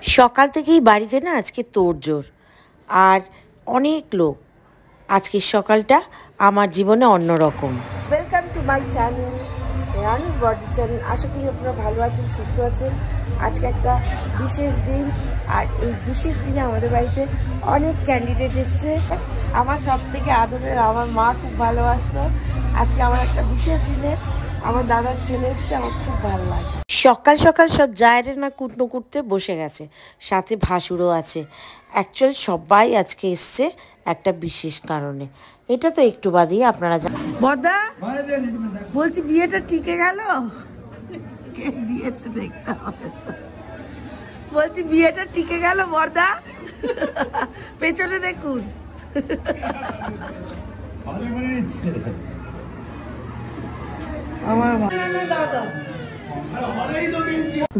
সকাল থেকেই বাড়িতে না আজকে তোড়জোড় আর অনেক লোক। আজকের সকালটা আমার জীবনে অন্যরকম। ওয়েলকাম টু মাই চ্যানেল রানুর বডি চ্যানেল। আশা করি আপনারা ভালো আছেন, সুস্থ আছেন। আজকে একটা বিশেষ দিন, আর এই বিশেষ দিনে আমাদের বাড়িতে অনেক ক্যান্ডিডেট এসছে। আমার সব থেকে আদরের আমার মা খুব ভালোবাসতো। আজকে আমার একটা বিশেষ দিনে আমার দাদার ছেলে এসছে, আমার খুব ভালো লাগছে। সকাল সকাল সব জায়রে না কুটনো কুটতে বসে গেছে, সাথে ভাসুরও আছে। অ্যাকচুয়াল সবাই আজকে এসছে একটা বিশেষ কারণে। এটা তো একটু বাদেই আপনারা বদা বলছি বিয়েটা টিকে গেল, কে দিয়েছে দেখতে হবে। বলছি বিয়েটা টিকে গেল বর্দা, পেছনে দেখুন।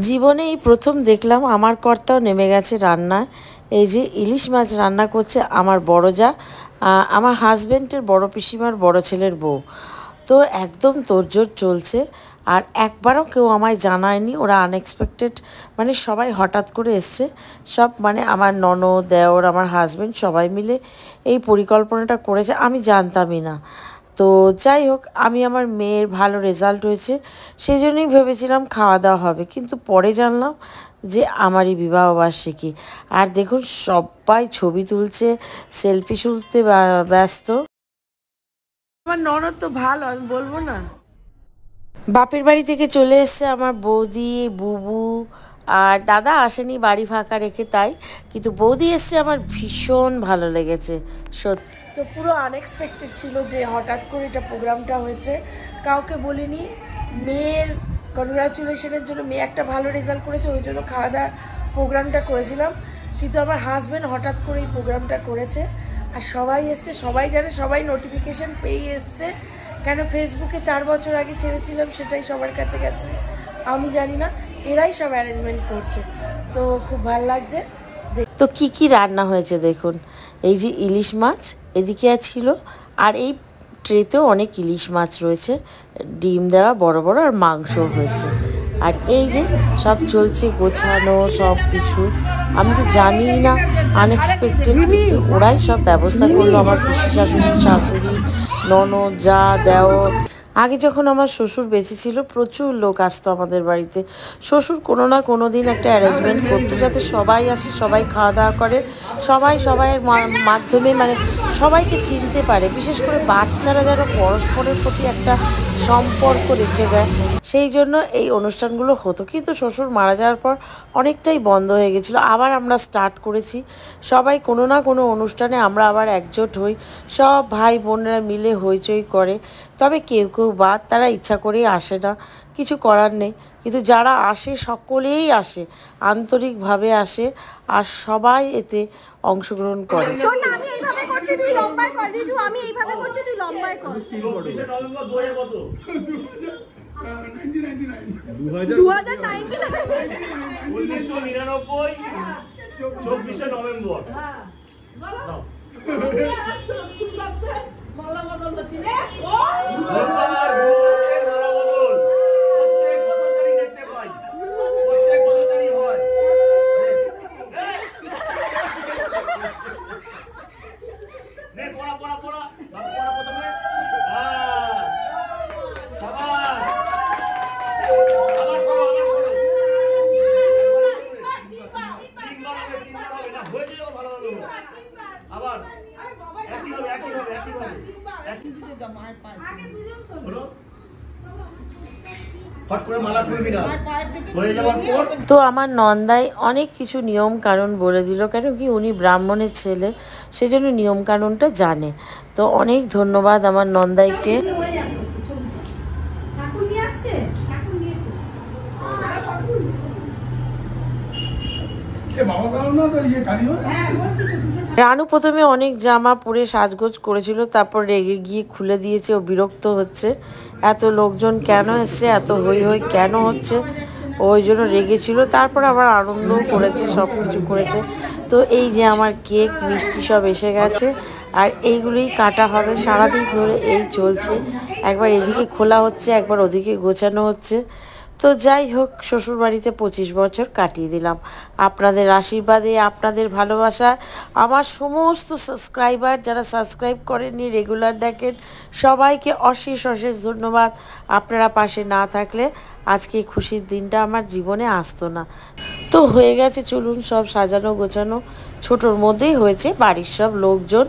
জীবনে এই প্রথম দেখলাম আমার কর্তাও নেমে গেছে রান্নায়। এই যে ইলিশ মাছ রান্না করছে আমার বড় যা, আমার হাজব্যান্ডের বড় পিসিমার বড় ছেলের বউ। তো একদম তোড়জোড় চলছে, আর একবারও কেউ আমায় জানায়নি। ওরা আনএক্সপেক্টেড, মানে সবাই হঠাৎ করে এসছে। সব মানে আমার ননদ, দেওর, আমার হাজব্যান্ড সবাই মিলে এই পরিকল্পনাটা করেছে, আমি জানতামই না। তো যাই হোক, আমি আমার মেয়ের ভালো রেজাল্ট হয়েছে সেই জন্যই ভেবেছিলাম খাওয়া দাওয়া হবে, কিন্তু পরে জানলাম যে আমারই বিবাহবার্ষিকী। আর দেখুন সবাই ছবি তুলছে, সেলফি তুলতে ব্যস্ত। আমার ননদ তো ভালো, আমি বলবো না। বাপের বাড়ি থেকে চলে এসছে আমার বৌদি, বুবু, আর দাদা আসেনি বাড়ি ফাঁকা রেখে, তাই। কিন্তু বৌদি এসছে, আমার ভীষণ ভালো লেগেছে সত্যি। তো পুরো আনএক্সপেক্টেড ছিল যে হঠাৎ করে এটা প্রোগ্রামটা হয়েছে, কাউকে বলিনি। মেয়ের কনগ্রাচুলেশনের জন্য, মেয়ে একটা ভালো রেজাল্ট করেছে ওই জন্য খাওয়া দাওয়া প্রোগ্রামটা করেছিলাম। কিন্তু আমার হাজব্যান্ড হঠাৎ করে এই প্রোগ্রামটা করেছে, আর সবাই এসছে, সবাই জানে, সবাই নোটিফিকেশান পেয়ে এসছে। কেন ফেসবুকে 4 বছর আগে ছেড়েছিলাম, সেটাই সবার কাছে গেছে, আমি জানি না। এরাই সব অ্যারেঞ্জমেন্ট করছে, তো খুব ভালো লাগছে। তো কি কি রান্না হয়েছে দেখুন। এই যে ইলিশ মাছ এদিকে ছিল, আর এই ট্রেতেও অনেক ইলিশ মাছ রয়েছে, ডিম দেওয়া বড় বড়, আর মাংস হয়েছে। আর এই যে সব চলছে গোছানো সব কিছু। আমি তো জানিই না, আনএক্সপেক্টেড, কিন্তু ওরাই সব ব্যবস্থা করলো। আমার পিসি শাশুড়ি, শাশুড়ি, ননদ, যা, দেওর। আগে যখন আমার শ্বশুর বেঁচে ছিল প্রচুর লোক আসতো আমাদের বাড়িতে। শ্বশুর কোনো না কোনো দিন একটা অ্যারেঞ্জমেন্ট করতো যাতে সবাই আসে, সবাই খাওয়া দাওয়া করে, সবাই সবাইয়ের মাধ্যমে মানে সবাইকে চিনতে পারে। বিশেষ করে বাচ্চারা যেন পরস্পরের প্রতি একটা সম্পর্ক রেখে দেয়, সেই জন্য এই অনুষ্ঠানগুলো হতো। কিন্তু শ্বশুর মারা যাওয়ার পর অনেকটাই বন্ধ হয়ে গেছিলো। আবার আমরা স্টার্ট করেছি, সবাই কোনো না কোনো অনুষ্ঠানে আমরা আবার একজোট হই, সব ভাই বোনেরা মিলে হইচই করে। তবে কেউ কেউ বাদ, তারা ইচ্ছা করেই আসে না, কিছু করার নেই। কিন্তু যারা আসে সকলেই আসে, আন্তরিকভাবে আসে, আর সবাই এতে অংশগ্রহণ করে। তো আমার নন্দাই অনেক কিছু নিয়ম কানুন বলে দিল, কেন কি উনি ব্রাহ্মণের ছেলে, সেজন্য নিয়ম কানুনটা জানে। তো অনেক ধন্যবাদ আমার নন্দাইকে। রানু প্রথমে অনেক জামা পরে সাজগোজ করেছিল, তারপর রেগে গিয়ে খুলে দিয়েছে। ও বিরক্ত হচ্ছে, এত লোকজন কেন এসছে, এত হই হই কেন হচ্ছে, ওই জন্য রেগেছিল। তারপর আবার আনন্দও করেছে, সব কিছু করেছে। তো এই যে আমার কেক মিষ্টি সব এসে গেছে, আর এইগুলোই কাটা হবে। সারাদিন ধরে এই চলছে, একবার এদিকে খোলা হচ্ছে, একবার ওদিকে গোছানো হচ্ছে। তো যাই হোক, শ্বশুরবাড়িতে 25 বছর কাটিয়ে দিলাম। আপনাদের আশীর্বাদে, আপনাদের ভালোবাসা, আমার সমস্ত সাবস্ক্রাইবার যারা সাবস্ক্রাইব করেননি, রেগুলার দেখেন, সবাইকে অশেষ অশেষ ধন্যবাদ। আপনারা পাশে না থাকলে আজকে এই খুশির দিনটা আমার জীবনে আসতো না। তো হয়ে গেছে, চলুন সব সাজানো গোছানো, ছোটোর মধ্যেই হয়েছে। বাড়ির সব লোকজন,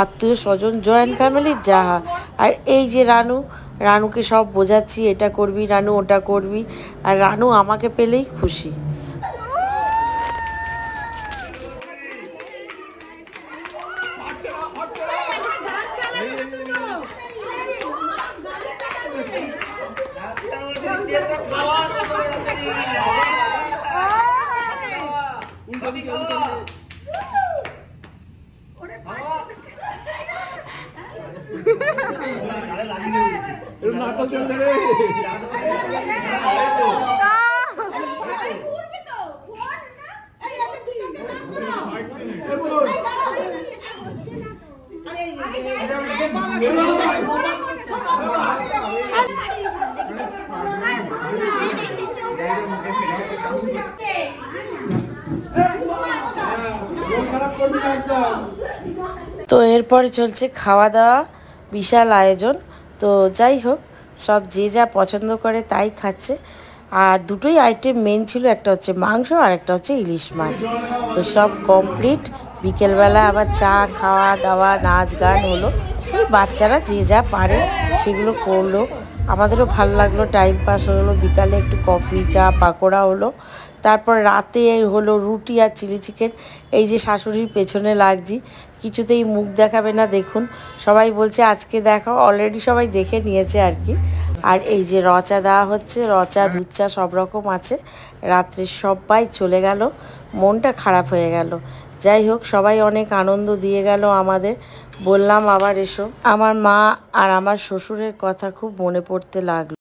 আত্মীয় স্বজন, জয়েন্ট ফ্যামিলির যাহা। আর এই যে রানুকে সব বোঝাচ্ছি, এটা করবি রানু, ওটা করবি। আর রানু আমাকে পেলেই খুশি। তো এরপরে চলছে খাওয়া দাওয়া, বিশাল আয়োজন। তো যাই হোক, সব যে যা পছন্দ করে তাই খাচ্ছে। আর দুটোই আইটেম মেন ছিল, একটা হচ্ছে মাংস আর একটা হচ্ছে ইলিশ মাছ। তো সব কমপ্লিট। বিকেলবেলা আবার চা খাওয়া দাওয়া, নাচ গান হলো। ওই বাচ্চারা যে যা পারে সেগুলো করলো, আমাদেরও ভালো লাগলো, টাইম পাস হলো। বিকালে একটু কফি, চা, পাকোড়া হলো। তারপর রাতে হলো রুটি আর চিলি চিকেন। এই যে শাশুড়ির পেছনে লাগছি, কিছুতেই মুখ দেখাবে না, দেখুন সবাই বলছে আজকে দেখাও, অলরেডি সবাই দেখে নিয়েছে আর কি। আর এই যে রচা দেওয়া হচ্ছে, রচা দুধ চা সব রকম আছে। রাত্রে সবাই চলে গেল, মনটা খারাপ হয়ে গেল। যাই হোক, সবাই অনেক আনন্দ দিয়ে গেল আমাদের। বললাম আবার এসো। আমার মা আর আমার শ্বশুরের কথা খুব মনে পড়তে লাগলো।